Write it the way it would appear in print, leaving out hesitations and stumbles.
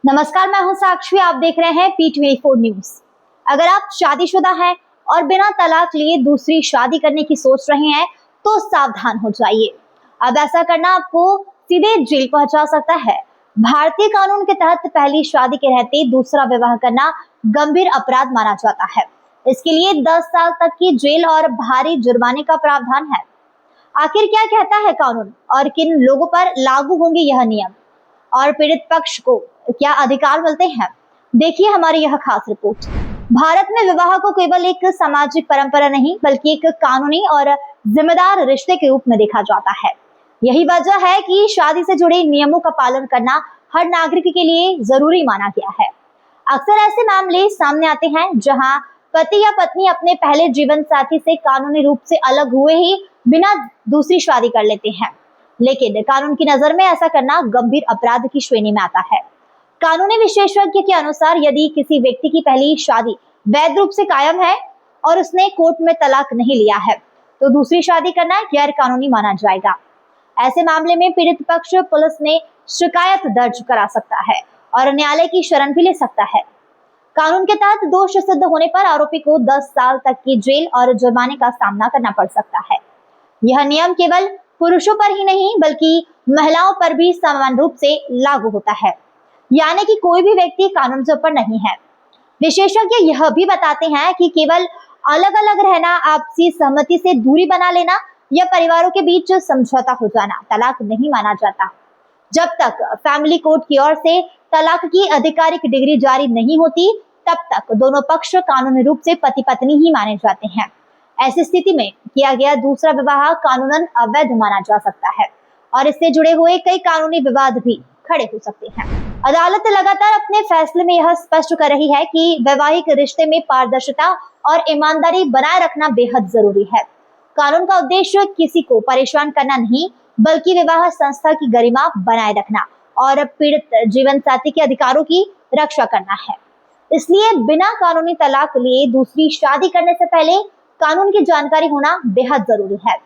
नमस्कार, मैं हूं साक्षी। आप देख रहे हैं P24 न्यूज। अगर आप शादीशुदा हैं और बिना तलाक लिए दूसरी शादी करने की सोच रहे हैं तो सावधान हो जाइए। अब ऐसा करना आपको सीधे जेल पहुंचा सकता है। भारतीय कानून के तहत पहली शादी के रहते दूसरा विवाह करना गंभीर अपराध माना जाता है। इसके लिए 10 साल तक की जेल और भारी जुर्माने का प्रावधान है। आखिर क्या कहता है कानून और किन लोगों पर लागू होंगे यह नियम, और पीड़ित पक्ष को क्या अधिकार मिलते हैं, देखिए हमारी यह खास रिपोर्ट। भारत में विवाह को केवल एक सामाजिक परंपरा नहीं बल्कि एक कानूनी और जिम्मेदार रिश्ते के रूप में देखा जाता है। यही वजह है कि शादी से जुड़े नियमों का पालन करना हर नागरिक के लिए जरूरी माना गया है। अक्सर ऐसे मामले सामने आते हैं जहां पति या पत्नी अपने पहले जीवन साथी से कानूनी रूप से अलग हुए ही बिना दूसरी शादी कर लेते हैं, लेकिन कानून की नजर में ऐसा करना गंभीर अपराध की श्रेणी में आता है। कानूनी विशेषज्ञ के अनुसार यदि किसी व्यक्ति की पहली शादी वैध रूप से कायम है और उसने कोर्ट में तलाक नहीं लिया है तो दूसरी शादी करना गैर कानूनी माना जाएगा। ऐसे मामले में पीड़ित पक्ष पुलिस में शिकायत दर्ज करा सकता है और न्यायालय की शरण भी ले सकता है। कानून के तहत दोष सिद्ध होने पर आरोपी को 10 साल तक की जेल और जुर्माने का सामना करना पड़ सकता है। यह नियम केवल पुरुषों पर ही नहीं बल्कि महिलाओं पर भी समान रूप से लागू होता है, यानी कि कोई भी व्यक्ति कानून से ऊपर नहीं है। विशेषज्ञ यह भी बताते हैं कि केवल अलग अलग रहना, आपसी सहमति से दूरी बना लेना या परिवारों के बीच समझौता हो जाना तलाक नहीं माना जाता। जब तक फैमिली कोर्ट की ओर से तलाक की आधिकारिक डिग्री जारी नहीं होती तब तक दोनों पक्ष कानूनी रूप से पति पत्नी ही माने जाते हैं। ऐसी स्थिति में किया गया दूसरा विवाह कानूनन अवैध माना जा सकता है और इससे जुड़े हुए कई कानूनी विवाद भी खड़े हो सकते हैं। अदालत लगातार अपने फैसले में यह स्पष्ट कर रही है कि वैवाहिक रिश्ते में पारदर्शिता और ईमानदारी बनाए रखना बेहद जरूरी है। कानून का उद्देश्य किसी को परेशान करना नहीं बल्कि विवाह संस्था की गरिमा बनाए रखना और पीड़ित जीवन साथी के अधिकारों की रक्षा करना है। इसलिए बिना कानूनी तलाक लिए दूसरी शादी करने से पहले कानून की जानकारी होना बेहद जरूरी है।